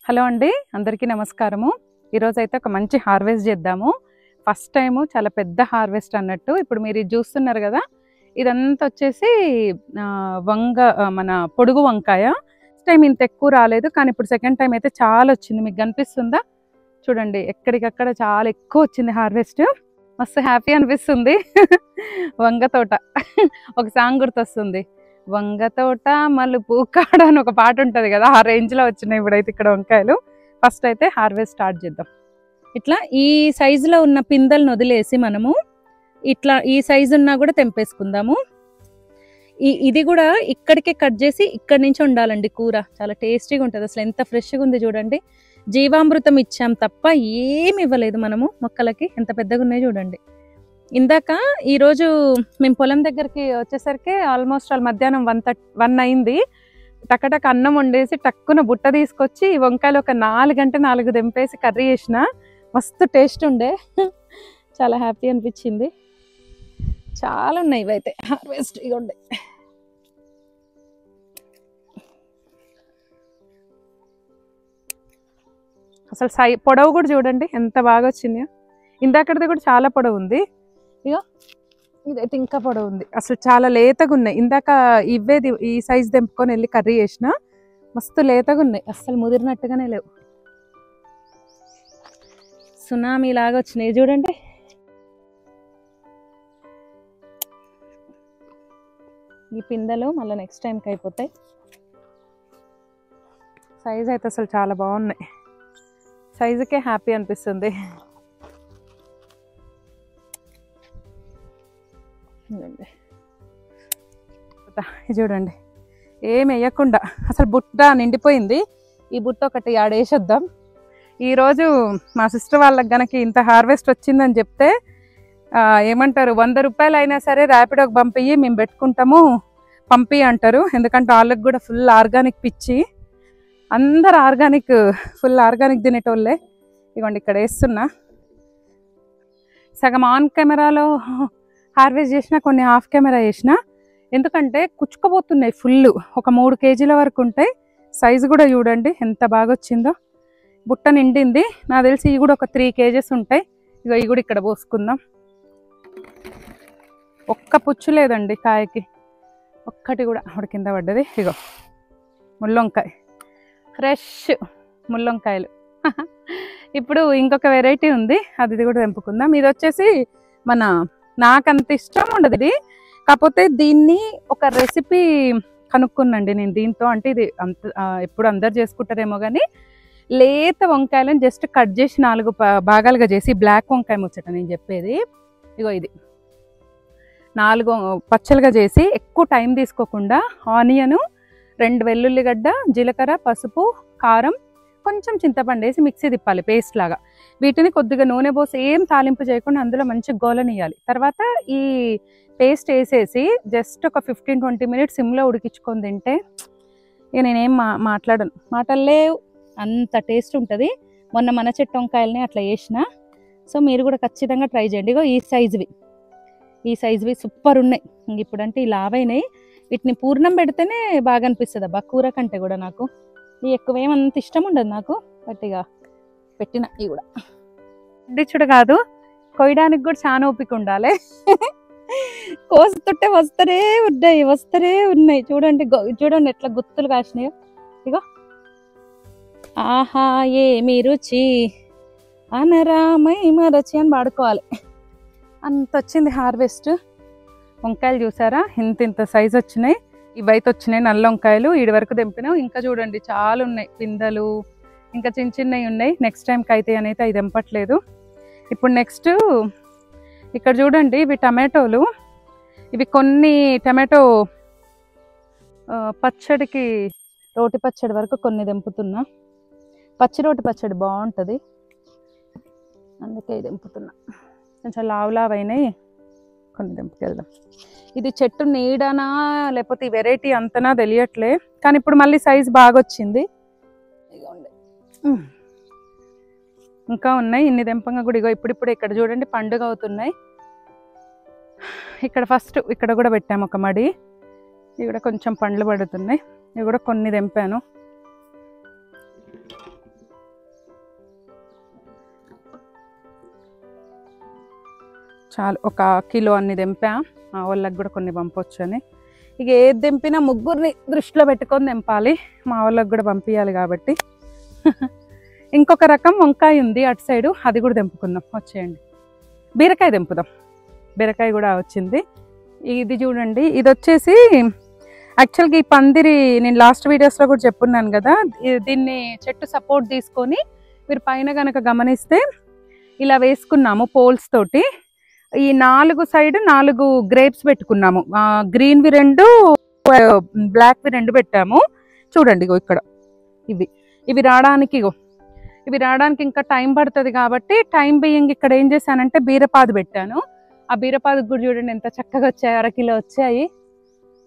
Hello అండి, అందరికీ నమస్కారము. ఈరోజైతే ఒక మంచి హార్వెస్ట్ చేద్దాము. ఫస్ట్ టైము చాలా పెద్ద హార్వెస్ట్ అన్నట్టు. ఇప్పుడు మీరు ఇది చూస్తున్నారు కదా, ఇదంతా వచ్చేసి మన పొడుగు వంకాయ. ఫస్ట్ టైం ఇంత ఎక్కువ రాలేదు, కానీ ఇప్పుడు సెకండ్ టైం అయితే చాలా వచ్చింది. మీకు కనిపిస్తుందా? చూడండి, ఎక్కడికక్కడ చాలా ఎక్కువ వచ్చింది హార్వెస్ట్. మస్తు హ్యాపీ అనిపిస్తుంది. వంగ తోట ఒక సాంగ్ గుర్తొస్తుంది, వంగ తోట మలుపు కాడ అని ఒక పాట ఉంటుంది కదా, ఆ రేంజ్లో వచ్చినాయి ఇప్పుడైతే ఇక్కడ వంకాయలు. ఫస్ట్ అయితే హార్వెస్ట్ స్టార్ట్ చేద్దాం. ఇట్లా ఈ సైజులో ఉన్న పిందెలను వదిలేసి మనము ఇట్లా ఈ సైజు ఉన్నా కూడా తెంపేసుకుందాము. ఇది కూడా ఇక్కడికే కట్ చేసి ఇక్కడి నుంచి ఉండాలండి. కూర చాలా టేస్టీగా ఉంటుంది. అసలు ఎంత ఫ్రెష్గా ఉంది చూడండి. జీవామృతం ఇచ్చాం తప్ప ఏమి ఇవ్వలేదు మనము మొక్కలకి. ఎంత పెద్దగా ఉన్నాయి చూడండి. ఇందాక ఈరోజు మేము పొలం దగ్గరికి వచ్చేసరికి ఆల్మోస్ట్ మధ్యాహ్నం 1 అయింది. టక్కటక్క అన్నం వండేసి టక్కున బుట్ట తీసుకొచ్చి ఈ వంకాయలు ఒక 4 తెంపేసి కర్రీ చేసిన. మస్తు టేస్ట్ ఉండే, చాలా హ్యాపీ అనిపించింది. చాలా ఉన్నాయి ఇవైతే హార్వెస్ట్. ఇవ్వండి, అసలు పొడవు కూడా చూడండి ఎంత బాగా వచ్చింది. ఇందాకటిది కూడా చాలా పొడవు ఉంది. ఇగో ఇదైతే ఇంకా పొడవు ఉంది. అసలు చాలా లేతగా ఉన్నాయి. ఇందాక ఇవేది ఈ సైజ్ తెంపుకొని వెళ్ళి కర్రీ చేసిన. మస్తు లేతగా ఉన్నాయి, అస్సలు ముదిరినట్టుగానే లేవు. సునామీ లాగా వచ్చినాయి చూడండి. ఈ పిందెలు మళ్ళీ నెక్స్ట్ టైంకి అయిపోతాయి. సైజ్ అయితే అసలు చాలా బాగున్నాయి. సైజుకే హ్యాపీ అనిపిస్తుంది. చూడండి, ఏమి వేయకుండా అసలు బుట్ట నిండిపోయింది. ఈ బుట్ట ఒకటి ఆడేసేద్దాం. ఈరోజు మా సిస్టర్ వాళ్ళకి గనక ఇంత హార్వెస్ట్ వచ్చిందని చెప్తే ఏమంటారు, 100 రూపాయలు అయినా సరే ర్యాపిడోకి పంపి మేము పెట్టుకుంటాము పంపి అంటారు. ఎందుకంటే వాళ్ళకి కూడా ఫుల్ ఆర్గానిక్ పిచ్చి. అందరు ఆర్గానిక్, ఫుల్ ఆర్గానిక్ తినేటోళ్ళే. ఇదిగోండి ఇక్కడ వేస్తున్నా. సగం ఆన్ కెమెరాలో హార్వెస్ట్ చేసిన, కొన్ని హాఫ్ కెమెరా చేసిన. ఎందుకంటే కుచ్చుకోబోతున్నాయి ఫుల్. ఒక 3 కేజీల వరకు ఉంటాయి. సైజు కూడా చూడండి ఎంత బాగా వచ్చిందో. బుట్ట నిండింది. నాకు తెలిసి ఇవి కూడా ఒక 3 కేజెస్ ఉంటాయి. ఇగో ఇవి కూడా ఇక్కడ పోసుకుందాం. ఒక్క పుచ్చు లేదండి కాయకి, ఒక్కటి కూడా. అక్కడ కింద పడ్డది. ఇగో ముల్లొంకాయ, ఫ్రెష్ ముల్లొంకాయలు. ఇప్పుడు ఇంకొక వెరైటీ ఉంది, అది కూడా తెంపుకుందాం. ఇది వచ్చేసి నాకంత ఇష్టం ఉండదు ఇది, కాకపోతే దీన్ని ఒక రెసిపీ కనుక్కున్నాండి నేను దీంతో. అంటే ఇది ఎప్పుడు అందరు చేసుకుంటారేమో కానీ, లేత వంకాయలను జస్ట్ కట్ చేసి 4 భాగాలుగా చేసి, బ్లాక్ వంకాయ ముచ్చట నేను చెప్పేది. ఇగో ఇది 4 పచ్చలుగా చేసి, ఎక్కువ టైం తీసుకోకుండా ఆనియను, 2 వెల్లుల్లిగడ్డ, జీలకర్ర, పసుపు, కారం, కొంచెం చింతపండు వేసి మిక్సీ తిప్పాలి పేస్ట్ లాగా. వీటిని కొద్దిగా నూనె పోసి ఏం తాలింపు చేయకుండా అందులో మంచి గోలనియాలి. తర్వాత ఈ పేస్ట్ వేసేసి జస్ట్ ఒక 15-20 మినిట్స్ సిమ్లో ఉడికించుకొని తింటే ఇక నేనేం మాట్లాడను, మాటలేవు, అంత టేస్ట్ ఉంటుంది. మొన్న మన చెట్టు వంకాయలని అట్లా చేసిన. సో మీరు కూడా ఖచ్చితంగా ట్రై చేయండి. ఇగో ఈ సైజువి సూపర్ ఉన్నాయి. ఇప్పుడు అంటే ఈ లావైనాయి. వీటిని పూర్ణం పెడితేనే బాగా అనిపిస్తుంది అబ్బా, కూర కంటే కూడా. నాకు ఈ ఎక్కువేమంత ఇష్టం ఉండదు నాకు, బట్ ఇక పెట్టిన. ఇవి కూడా పండించుడు కాదు, కొయ్యడానికి కూడా చాలా ఓపిక ఉండాలి. కోస్తుంటే వస్తూనే ఉన్నాయి. చూడండి ఎట్లా గుత్తులు కాసినాయో. ఇగో ఆహా ఏమి రుచి అనరామై మరచి అని పాడుకోవాలి. అంత వచ్చింది హార్వెస్ట్. వంకాయలు చూసారా ఇంత సైజు వచ్చినాయి. ఇవైతే వచ్చినాయి నల్ల వంకాయలు. ఈడి వరకు తెంపినాం. ఇంకా చూడండి చాలా ఉన్నాయి పిందెలు, ఇంకా చిన్నవి ఉన్నాయి. నెక్స్ట్ టైంకి అయితే అనేది అవి తెంపట్లేదు. ఇప్పుడు నెక్స్ట్ ఇక్కడ చూడండి, ఇవి టమాటోలు. ఇవి కొన్ని టమాటో పచ్చడికి, రోటి పచ్చడి వరకు కొన్ని తెంపుతున్నా. రోటి పచ్చడి బాగుంటుంది, అందుకే తెంపుతున్నా. కొంచెం లావులావైనాయి, కొన్ని తెంపుకెళ్దాం. ఇది చెట్టు నీడనా లేకపోతే ఈ వెరైటీ అంతనా తెలియట్లే, కానీ ఇప్పుడు మళ్ళీ సైజు బాగా వచ్చింది. ఇంకా ఉన్నాయి ఇన్ని తెంపంగా కూడా. ఇగో ఇప్పుడిప్పుడు ఇక్కడ చూడండి పండుగ అవుతున్నాయి. ఇక్కడ ఫస్ట్ ఇక్కడ కూడా పెట్టాము ఒక మడి. ఇవి కూడా కొంచెం పండ్లు పడుతున్నాయి. ఇవి కూడా కొన్ని తెంపాను. చాలు, 1 కిలో అన్ని తెంపా. మా వాళ్ళకి కూడా కొన్ని పంపొచ్చు అని. ఇక ఏది తెంపినా ముగ్గురిని దృష్టిలో పెట్టుకొని తెంపాలి, మా వాళ్ళకి కూడా పంపించాలి కాబట్టి. ఇంకొక రకం వంకాయ ఉంది అటు సైడు, అది కూడా తెంపుకుందాం, వచ్చేయండి. బీరకాయ తెంపుదాం, బీరకాయ కూడా వచ్చింది. ఇది చూడండి, ఇది వచ్చేసి యాక్చువల్గా ఈ పందిరి నేను లాస్ట్ వీడియోస్లో కూడా చెప్పున్నాను కదా, దీన్ని చెట్టు సపోర్ట్ తీసుకొని మీరు పైన కనుక గమనిస్తే ఇలా వేసుకున్నాము పోల్స్ తోటి. ఈ 4 సైడ్ 4 గ్రేప్స్ పెట్టుకున్నాము, గ్రీన్వి 2 బ్లాక్వి 2 పెట్టాము. చూడండి ఇగో ఇక్కడ ఇవి రావడానికి, ఇవి రావడానికి ఇంకా టైం పడుతుంది కాబట్టి టైం బియ్యంగా ఇక్కడ ఏం చేశానంటే బీరపాదు పెట్టాను. ఆ బీరపాదుకు కూడా చూడండి ఎంత చక్కగా వచ్చాయి, 1 కిలో వచ్చాయి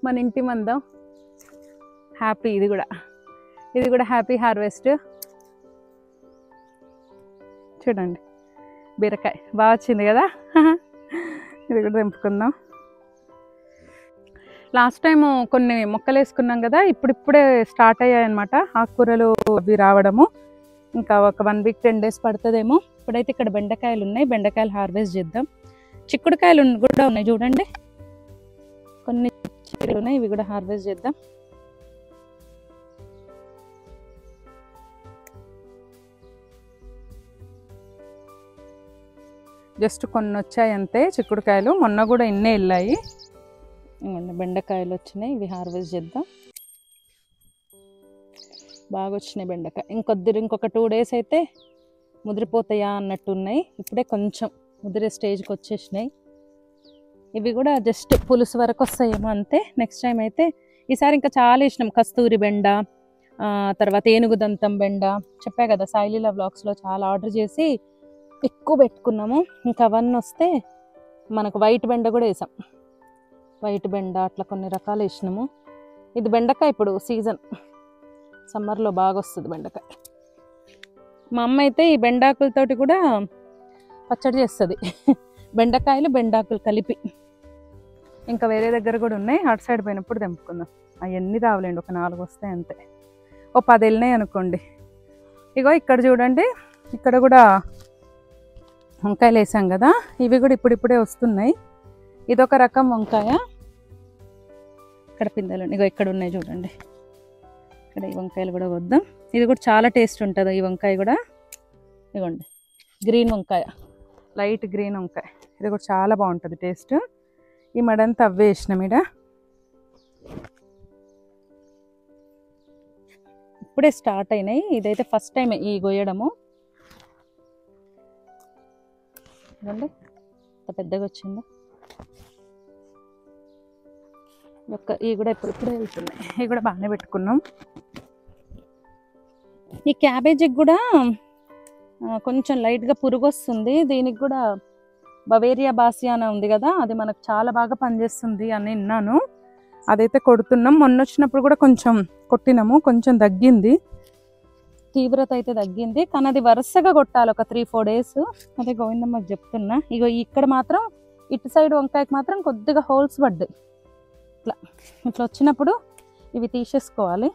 మన ఇంటి మందం. హ్యాపీ, ఇది కూడా హ్యాపీ హార్వెస్ట్. చూడండి బీరకాయ బాగా వచ్చింది కదా. ఇది కూడా తెంపుకుందాం. లాస్ట్ టైము కొన్ని మొక్కలు వేసుకున్నాం కదా, ఇప్పుడిప్పుడే స్టార్ట్ అయ్యాయి అనమాట ఆకుకూరలు అవి రావడము. ఇంకా ఒక 1 వీక్ 10 డేస్ పడుతుందేమో. ఇప్పుడైతే ఇక్కడ బెండకాయలు ఉన్నాయి, బెండకాయలు హార్వెస్ట్ చేద్దాం. చిక్కుడుకాయలు కూడా ఉన్నాయి చూడండి, కొన్ని చిక్కుడుకాయలు ఉన్నాయి, ఇవి కూడా హార్వెస్ట్ చేద్దాం. జస్ట్ కొన్ని వచ్చాయి అంతే చిక్కుడుకాయలు, మొన్న కూడా ఇన్నే వెళ్ళాయి. బెండకాయలు వచ్చినాయి, ఇవి హార్వెస్ట్ చేద్దాం. బాగా వచ్చినాయి బెండకాయ. ఇంకొక 2 డేస్ అయితే ముదిరిపోతాయా అన్నట్టు ఉన్నాయి. ఇప్పుడే కొంచెం ముదిరే స్టేజ్కి వచ్చేసినాయి. ఇవి కూడా జస్ట్ పులుసు వరకు వస్తాయేమో అంతే. నెక్స్ట్ టైం అయితే ఈసారి ఇంకా చాలా వేసినాం, కస్తూరి బెండ, తర్వాత ఏనుగుదంతం బెండ. చెప్పా కదా సాయిలీలా వ్లాగ్స్లో చాలా ఆర్డర్ చేసి ఎక్కువ పెట్టుకున్నాము. ఇంకా అవన్నీ వస్తే మనకు వైట్ బెండ కూడా వేసాం, వైట్ బెండ అట్లా కొన్ని రకాలు వేసినాము. ఇది బెండకాయ ఇప్పుడు సీజన్, సమ్మర్లో బాగా వస్తుంది బెండకాయ. మా అమ్మ అయితే ఈ బెండాకులతోటి కూడా పచ్చడి చేస్తుంది, బెండకాయలు బెండాకులు కలిపి. ఇంకా వేరే దగ్గర కూడా ఉన్నాయి, అటు సైడ్ పోయినప్పుడు తెంపుకుందాం. అవన్నీ రావలేండి, ఒక 4 వస్తాయి అంతే. ఓ 10 వెళ్ళినాయి అనుకోండి. ఇగో ఇక్కడ చూడండి, ఇక్కడ కూడా వంకాయలు వేసాం కదా, ఇవి కూడా ఇప్పుడిప్పుడే వస్తున్నాయి. ఇదొక రకం వంకాయ, ఇక్కడ పిందెలు ఇగో ఇక్కడ ఉన్నాయి చూడండి. ఇక్కడ ఈ వంకాయలు కూడా వద్దాం. ఇది కూడా చాలా టేస్ట్ ఉంటుంది ఈ వంకాయ కూడా. ఇదిగోండి గ్రీన్ వంకాయ, లైట్ గ్రీన్ వంకాయ, ఇది కూడా చాలా బాగుంటుంది టేస్ట్. ఈ మడంతా అవే వేసినాం ఈడ. ఇప్పుడే స్టార్ట్ అయినాయి, ఇదైతే ఫస్ట్ టైం ఈ గొయ్యడము. చూడండి ఎంత పెద్దగా వచ్చిందో. ఇవి కూడా ఇప్పుడే వెళ్తున్నాయి, ఇవి కూడా బాగానే పెట్టుకున్నాం. ఈ క్యాబేజీకి కూడా కొంచెం లైట్గా పురుగు వస్తుంది. దీనికి కూడా బవేరియా బాసియానా ఉంది కదా, అది మనకు చాలా బాగా పనిచేస్తుంది అని విన్నాను. అదైతే కొడుతున్నాం. మొన్న వచ్చినప్పుడు కూడా కొంచెం కొట్టినాము, కొంచెం తగ్గింది, తీవ్రత అయితే తగ్గింది. కానీ అది వరుసగా కొట్టాలి ఒక 3-4 డేస్. అదే గోవిందమ్మకి చెప్తున్నా. ఇగో ఇక్కడ మాత్రం ఇటు సైడ్ వంకాయకి మాత్రం కొద్దిగా హోల్స్ పడ్డాయి. ఇట్లా వచ్చినప్పుడు ఇవి తీసేసుకోవాలి.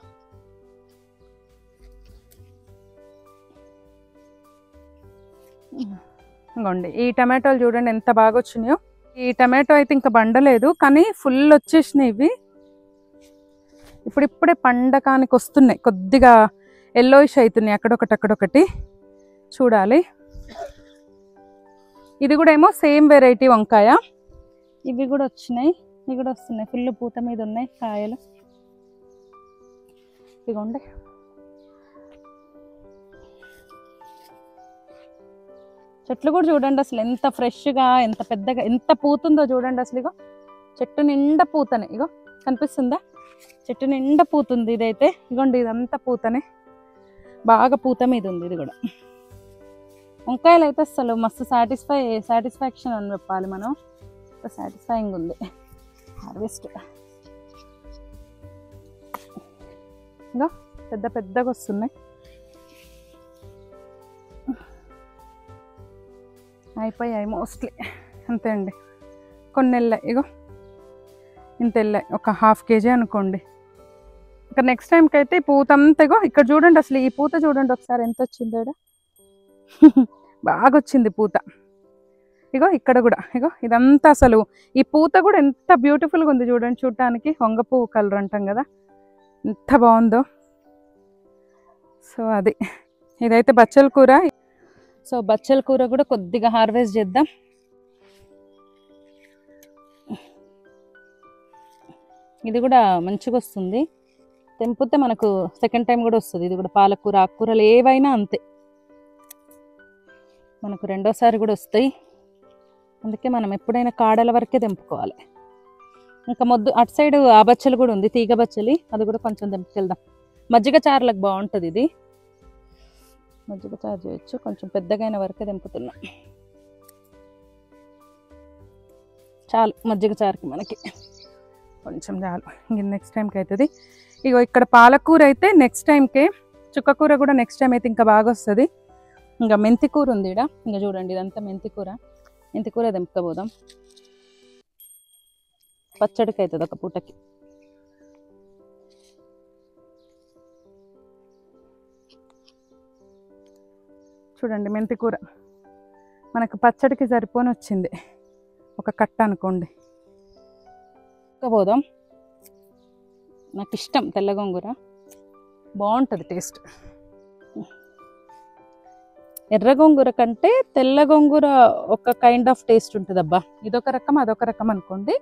ఇంకోండి ఈ టమాటోలు చూడండి ఎంత బాగా వచ్చినాయో. ఈ టమాటో అయితే ఇంకా బండలేదు కానీ ఫుల్ వచ్చేసినాయి ఇవి. ఇప్పుడిప్పుడే పండకానికి వస్తున్నాయి, కొద్దిగా ఎల్లోయిష్ అవుతున్నాయి అక్కడొకటి చూడాలి. ఇది కూడా ఏమో సేమ్ వెరైటీ వంకాయ. ఇవి కూడా వచ్చినాయి, ఇవి కూడా వస్తున్నాయి, ఫుల్ పూత మీద ఉన్నాయి కాయలు. ఇదిగోండి చెట్లు కూడా చూడండి అసలు ఎంత ఫ్రెష్గా, ఎంత పెద్దగా, ఎంత పూతుందో చూడండి అసలు. ఇగో చెట్టు నిండా పూతనే, ఇగో కనిపిస్తుందా, చెట్టు నిండా పూతుంది. ఇదైతే ఇగోండి ఇదంతా పూతనే, బాగా పూత మీద ఉంది. ఇది కూడా వంకాయలు అయితే అసలు మస్తు సాటిస్ఫాక్షన్ అని చెప్పాలి మనం. సాటిస్ఫైయింగ్ ఉంది హార్వెస్ట్. ఇంకా పెద్దగా వస్తున్నాయి. అయిపోయాయి మోస్ట్లీ, అంతే అండి. కొన్ని వెళ్ళాయి. ఇగో ఇంత వెళ్ళాయి, ఒక 1/2 kg అనుకోండి. ఇంకా నెక్స్ట్ టైంకి అయితే ఈ పూత అంతా ఇగో ఇక్కడ చూడండి, అసలు ఈ పూత చూడండి ఒకసారి ఎంత వచ్చిందో ఇక్కడ. బాగా వచ్చింది పూత. ఇగో ఇక్కడ కూడా ఇగో ఇదంతా అసలు ఈ పూత కూడా ఎంత బ్యూటిఫుల్గా ఉంది చూడండి, చూడటానికి వంగ పువ్వు కలర్ అంటాం కదా, ఎంత బాగుందో. సో అది, ఇదైతే బచ్చల కూర. సో బచ్చల కూర కూడా కొద్దిగా హార్వెస్ట్ చేద్దాం. ఇది కూడా మంచిగా వస్తుంది, తెంపితే మనకు సెకండ్ టైం కూడా వస్తుంది. ఇది కూడా పాలకూర, ఆకుకూరలు ఏవైనా అంతే, మనకు రెండోసారి కూడా వస్తాయి. అందుకే మనం ఎప్పుడైనా కాడల వరకే తెంపుకోవాలి. ఇంకా మొద్దు అటు సైడ్ ఆ బచ్చలు కూడా ఉంది, తీగ బచ్చలి, అది కూడా కొంచెం తెంపుకెళ్దాం. మజ్జిగ చారులకు బాగుంటుంది ఇది, మజ్జిగ చారు చేయొచ్చు. కొంచెం పెద్దగైన వరకే తెంపుతున్నా, చాలు మజ్జిగ చారుకి మనకి కొంచెం చాలు. ఇంక నెక్స్ట్ టైంకి అవుతుంది. ఇగో ఇక్కడ పాలకూర అయితే నెక్స్ట్ టైంకే, చుక్కకూర కూడా నెక్స్ట్ టైం అయితే ఇంకా బాగా వస్తుంది. ఇంకా మెంతి కూర ఉంది ఇక్కడ, ఇంకా చూడండి ఇదంతా మెంతి కూర. మెంతి కూర తెంపుకోబోదాం, పచ్చడికి అవుతుంది ఒక పూటకి. చూడండి మెంతి కూర మనకు పచ్చడికి సరిపోని వచ్చింది, ఒక కట్ట అనుకోండి. పోదాం, నాకు ఇష్టం తెల్ల గోంగూర, బాగుంటుంది టేస్ట్. ఎర్ర గోంగూర కంటే తెల్ల గోంగూర ఒక కైండ్ ఆఫ్ టేస్ట్ ఉంటుంది అబ్బా. ఇదొక రకం అదొక రకం అనుకోండి,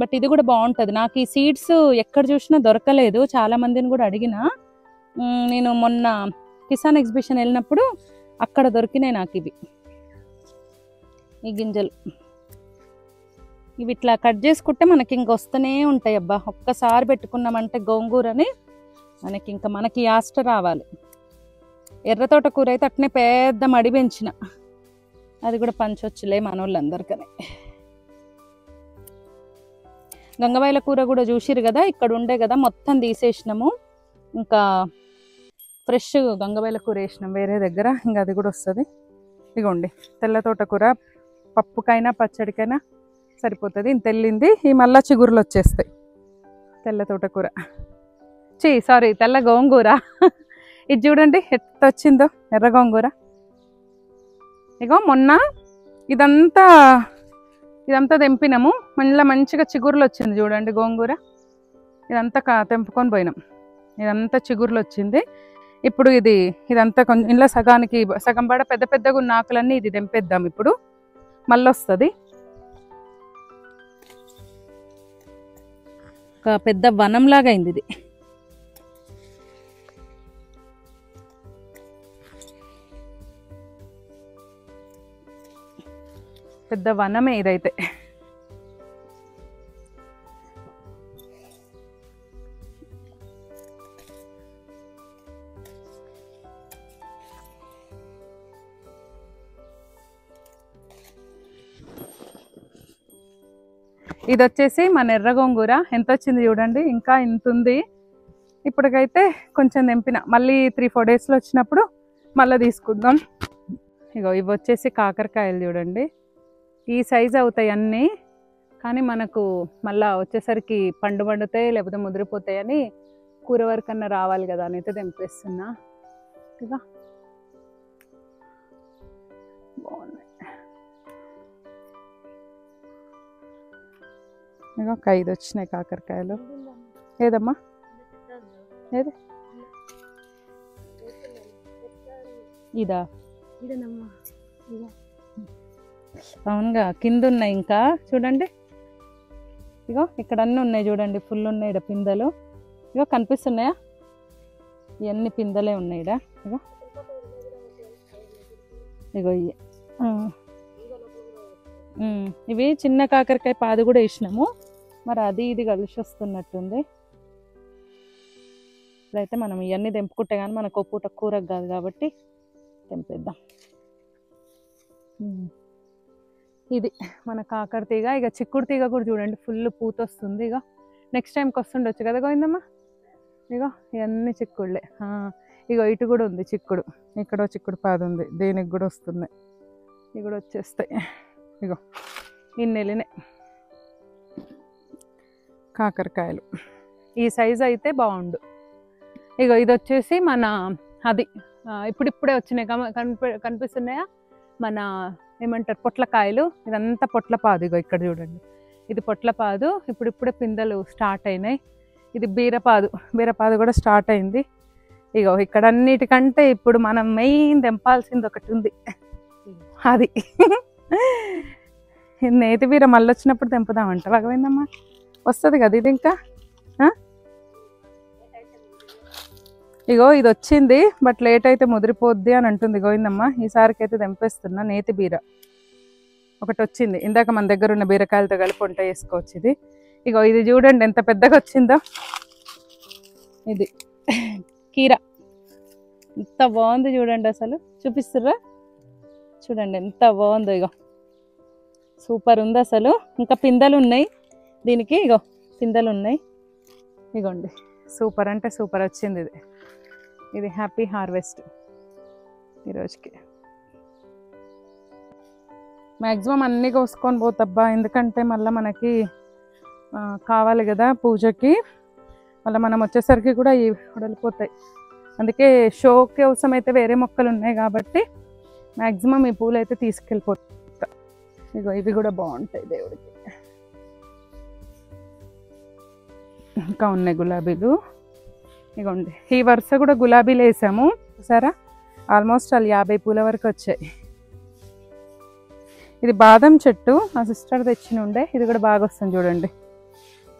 బట్ ఇది కూడా బాగుంటుంది. నాకు ఈ సీడ్స్ ఎక్కడ చూసినా దొరకలేదు, చాలా మందిని కూడా అడిగినా. నేను మొన్న కిసాన్ ఎగ్జిబిషన్ వెళ్ళినప్పుడు అక్కడ దొరికినాయి నాకు ఇవి, ఈ గింజలు. ఇవి ఇట్లా కట్ చేసుకుంటే మనకి ఇంక వస్తూనే ఉంటాయి అబ్బా. ఒక్కసారి పెట్టుకున్నామంటే గోంగూరని మనకి ఇంకా మనకి యాస్ట రావాలి. ఎర్ర తోటకూర అయితే అట్నే పెద్ద మడి పెంచిన, అది కూడా పంచొచ్చులే మన వాళ్ళందరికని. గంగవాయల కూర కూడా చూసిరు కదా, ఇక్కడ ఉండే కదా మొత్తం తీసేసినాము. ఇంకా ఫ్రెష్ గంగవాయల కూర వేసినాం వేరే దగ్గర, ఇంకా అది కూడా వస్తుంది. ఇగోండి తెల్ల తోటకూర పప్పుకైనా పచ్చడికైనా సరిపోతుంది. ఇంత తెల్లింది, ఈ మళ్ళా చిగురులు వచ్చేస్తాయి. తెల్ల తోటకూర సారీ తెల్ల గోంగూర. ఇది చూడండి ఎట్ట వచ్చిందో ఎర్ర గోంగూర. ఇగో మొన్న ఇదంతా తెంపినాము, మళ్ళీ మంచిగా చిగురులు వచ్చింది చూడండి గోంగూర. ఇదంతా తెంపుకొని పోయినాం, ఇదంతా చిగురులు వచ్చింది. ఇప్పుడు ఇదంతా కొంచెం ఇంట్లో సగానికి సగం పడ పెద్ద పెద్దగా ఉన్న ఆకులన్నీ ఇది తెంపేద్దాం. ఇప్పుడు మళ్ళీ వస్తుంది ఒక పెద్ద వనంలాగా అయింది ఇది. పెద్ద వనమే ఇదైతే. ఇది వచ్చేసి మన ఎర్ర గోంగూర. ఎంత వచ్చింది చూడండి, ఇంకా ఇంత ఉంది. ఇప్పటికైతే కొంచెం తెంపిన, మళ్ళీ 3-4 డేస్లో వచ్చినప్పుడు మళ్ళీ తీసుకుందాం. ఇగో ఇవి వచ్చేసి కాకరకాయలు చూడండి, ఈ సైజు అవుతాయి అన్నీ. కానీ మనకు మళ్ళీ వచ్చేసరికి పండుతాయి లేకపోతే ముదిరిపోతాయి అని కూర వరకన్నా రావాలి కదా అని అయితే తెంపేస్తున్నా. ఇక బాగున్నాయి. ఇక ఒక 5 వచ్చినాయి కాకరకాయలు. ఏదమ్మా ఏది ఇదా? అవునుగా, కింద ఉన్నాయి ఇంకా చూడండి. ఇగో ఇక్కడ అన్నీ ఉన్నాయి చూడండి, ఫుల్ ఉన్నాయి ఇక్కడ పిందెలు. ఇగో కనిపిస్తున్నాయా? ఇవన్నీ పిందెలే ఉన్నాయి ఇక్కడ. ఇగో ఇగో ఇవి చిన్న కాకరకాయ పాదు కూడా వేసినాము, మరి అది ఇది కలిసి వస్తున్నట్టుంది. ఇప్పుడైతే మనం ఇవన్నీ తెంపుకుంటే కానీ మనకు పూట కూరకు కాదు కాబట్టి తెంపేద్దాం. ఇది మన కాకర తీగ. ఇక చిక్కుడు తీగ కూడా చూడండి ఫుల్ పూత వస్తుంది. ఇక నెక్స్ట్ టైంకి వస్తుండొచ్చు కదా గోవిందమ్మ. ఇగో ఇవన్నీ చిక్కుడులే. ఇగో ఇటు కూడా ఉంది చిక్కుడు, ఇక్కడ చిక్కుడు పాదు ఉంది, దీనికి కూడా వస్తున్నాయి. ఇవి కూడా వచ్చేస్తాయి. ఇగో ఇన్ని వెళ్ళినాయి. కాకరకాయలు ఈ సైజు అయితే బాగుండు. ఇగో ఇది వచ్చేసి మన అది ఇప్పుడిప్పుడే వచ్చినాయి కనిపిస్తున్నాయా మన ఏమంటారు పొట్లకాయలు. ఇదంతా పొట్లపాదు. ఇగో ఇక్కడ చూడండి, ఇది పొట్లపాదు. ఇప్పుడిప్పుడే పిందెలు స్టార్ట్ అయినాయి. ఇది బీరపాదు కూడా స్టార్ట్ అయింది. ఇగో ఇక్కడ అన్నిటికంటే ఇప్పుడు మనం మెయిన్ తెంపాల్సింది ఒకటి ఉంది, అది నేతి బీర మళ్ళీ వచ్చినప్పుడు తెంపుదామంట. బాగపోయిందమ్మా, వస్తుంది కదా ఇది. ఇంకా ఇగో ఇది వచ్చింది, బట్ లేట్ అయితే ముదిరిపోద్ది అని అంటుంది గోవిందమ్మ. ఈసారికి అయితే తెంపేస్తున్నా. నేతి బీర ఒకటి వచ్చింది, ఇందాక మన దగ్గర ఉన్న బీరకాయలతో కలిపి వంట చేసుకోవచ్చు. ఇది ఇగో ఇది చూడండి ఎంత పెద్దగా వచ్చిందో. ఇది కీర ఎంత బాగుంది చూడండి, అసలు చూపిస్తుర్రా చూడండి ఎంత బాగుందో. ఇగో సూపర్ ఉంది అసలు. ఇంకా పిందెలు ఉన్నాయి దీనికి, ఇగో పిందెలు ఉన్నాయి. ఇగోండి సూపర్ అంటే సూపర్ వచ్చింది ఇది. ఇది హ్యాపీ హార్వెస్ట్ ఈరోజుకి. మ్యాక్సిమం అన్నీ కోసుకొని పోతబ్బా, ఎందుకంటే మళ్ళీ మనకి కావాలి కదా పూజకి. మళ్ళీ మనం వచ్చేసరికి కూడా ఇవి వడలిపోతాయి. అందుకే షో కోసం అయితే వేరే మొక్కలు ఉన్నాయి కాబట్టి మ్యాక్సిమం ఈ పూలు అయితే తీసుకెళ్ళిపోతా. ఇగో ఇవి కూడా బాగుంటాయి దేవుడికి. ఇంకా ఉన్నాయి గులాబీలు. ఇగోండి ఈ వరుస కూడా గులాబీలు వేసాము చూసారా. ఆల్మోస్ట్ వాళ్ళు 50 పూల వరకు వచ్చాయి. ఇది బాదం చెట్టు మా సిస్టర్ తెచ్చిన ఉండే. ఇది కూడా బాగా వస్తుంది చూడండి,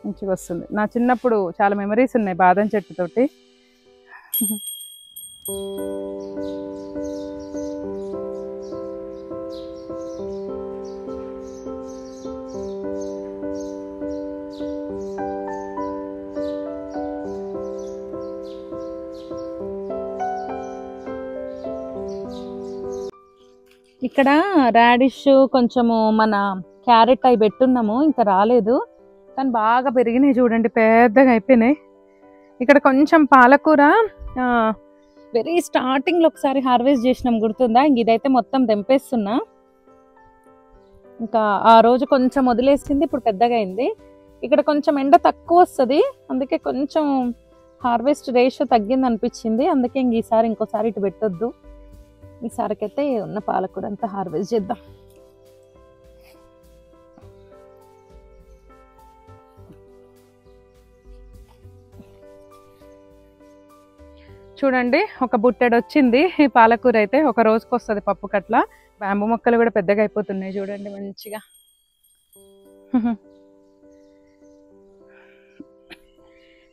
మంచిగా వస్తుంది. నా చిన్నప్పుడు చాలా మెమరీస్ ఉన్నాయి బాదం చెట్టుతోటి. ఇక్కడ రాడిష్ కొంచెము మన క్యారెట్ అవి పెట్టున్నాము, ఇంకా రాలేదు కానీ బాగా పెరిగినాయి చూడండి, పెద్దగా అయిపోయినాయి. ఇక్కడ కొంచెం పాలకూర వెరీ స్టార్టింగ్లో ఒకసారి హార్వెస్ట్ చేసినాం గుర్తుందా. ఇంక ఇదైతే మొత్తం తెంపేస్తున్నా. ఇంకా ఆ రోజు కొంచెం వదిలేసింది, ఇప్పుడు పెద్దగా అయింది. ఇక్కడ కొంచెం ఎండ తక్కువ వస్తుంది, అందుకే కొంచెం హార్వెస్ట్ రేషియో తగ్గింది అనిపించింది. అందుకే ఇంక ఈసారి ఇంకోసారి ఇటు పెట్టొద్దు. ఈసారికైతే ఉన్న పాలకూర అంతా హార్వెస్ట్ చేద్దాం. చూడండి ఒక బుట్టెడు వచ్చింది ఈ పాలకూర అయితే. ఒక రోజుకి వస్తుంది పప్పు కట్ల. బ్యాంబు మొక్కలు కూడా పెద్దగా అయిపోతున్నాయి చూడండి మంచిగా.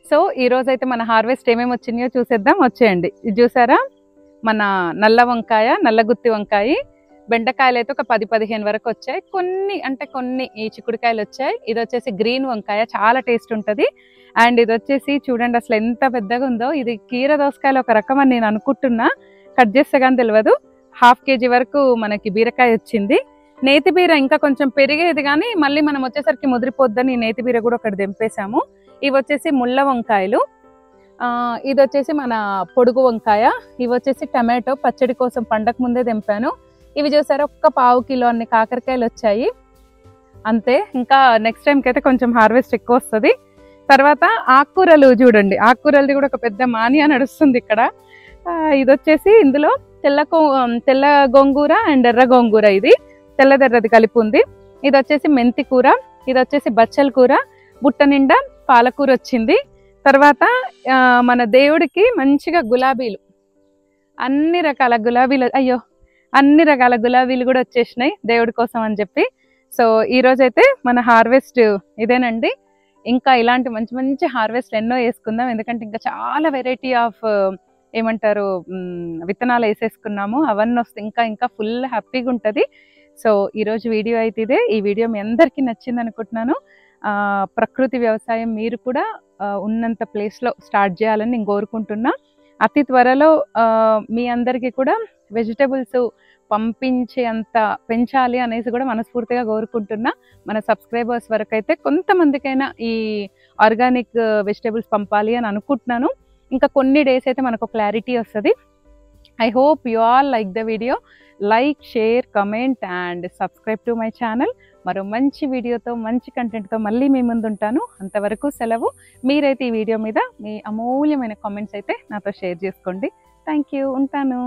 సో ఈరోజు అయితే మన హార్వెస్ట్ ఏమేమి వచ్చినాయో చూసేద్దాం, వచ్చేయండి. ఇది చూసారా మన నల్ల వంకాయ, నల్ల గుత్తి వంకాయ. బెండకాయలు అయితే ఒక 10-15 వరకు వచ్చాయి. కొన్ని ఈ చిక్కుడుకాయలు వచ్చాయి. ఇది వచ్చేసి గ్రీన్ వంకాయ, చాలా టేస్ట్ ఉంటుంది. అండ్ ఇది వచ్చేసి చూడండి అసలు ఎంత పెద్దగా ఉందో. ఇది కీర దోసకాయలు ఒక రకం అని నేను అనుకుంటున్నా, కట్ చేస్తే కానీ తెలియదు. 1/2 kg వరకు మనకి బీరకాయ వచ్చింది. నేతి బీర ఇంకా కొంచెం పెరిగేది కానీ మళ్ళీ మనం వచ్చేసరికి ముదిరిపోద్దని నేతి బీర కూడా ఒకటి తెంపేశాము. ఇవి వచ్చేసి ముళ్ళ వంకాయలు. ఇది వచ్చేసి మన పొడుగు వంకాయ. ఇవి వచ్చేసి టమాటో పచ్చడి కోసం పండగ ముందే తెంపాను. ఇవి చూసారా ఒక్క 1/2 కిలో అన్ని కాకరకాయలు వచ్చాయి అంతే. ఇంకా నెక్స్ట్ టైంకి అయితే కొంచెం హార్వెస్ట్ ఎక్కువ వస్తుంది. తర్వాత ఆకుకూరలు చూడండి, ఆకుకూరలది కూడా ఒక పెద్ద మానియా నడుస్తుంది ఇక్కడ. ఇది వచ్చేసి ఇందులో తెల్ల గోంగూర అండ్ ఎర్ర గోంగూర, ఇది తెల్లదెర్రది కలిపి ఉంది. ఇది వచ్చేసి మెంతి కూర, ఇది వచ్చేసి బచ్చల కూర, బుట్ట నిండా పాలకూర వచ్చింది. తర్వాత మన దేవుడికి మంచిగా గులాబీలు, అన్ని రకాల గులాబీలు కూడా వచ్చేసినాయి దేవుడి కోసం అని చెప్పి. సో ఈరోజైతే మన హార్వెస్ట్ ఇదేనండి. ఇంకా ఇలాంటి మంచి మంచి హార్వెస్ట్ ఎన్నో వేసుకుందాం, ఎందుకంటే ఇంకా చాలా వెరైటీ ఆఫ్ ఏమంటారు విత్తనాలు వేసేసుకున్నాము. అవన్నీ వస్తే ఇంకా ఫుల్ హ్యాపీగా ఉంటుంది. సో ఈరోజు వీడియో అయితే ఇదే. ఈ వీడియో మీ అందరికీ నచ్చింది అనుకుంటున్నాను. ప్రకృతి వ్యవసాయం మీరు కూడా ఉన్నంత ప్లేస్లో స్టార్ట్ చేయాలని నేను కోరుకుంటున్నా. అతి త్వరలో మీ అందరికీ కూడా వెజిటబుల్స్ పంపించే అంత పెంచాలి అనేసి కూడా మనస్ఫూర్తిగా కోరుకుంటున్నా. మన సబ్స్క్రైబర్స్ వరకు అయితే కొంతమందికైనా ఈ ఆర్గానిక్ వెజిటబుల్స్ పంపాలి అని అనుకుంటున్నాను. ఇంకా కొన్ని డేస్ అయితే మనకు క్లారిటీ వస్తుంది. I hope you all like the video. Like, share, comment and subscribe to my channel. మరో మంచి వీడియోతో మంచి కంటెంట్తో మళ్ళీ మీ ముందు ఉంటాను. అంతవరకు సెలవు. మీరైతే ఈ వీడియో మీద మీ అమూల్యమైన కామెంట్స్ అయితే నాతో షేర్ చేసుకోండి. Thank you. ఉంటాను.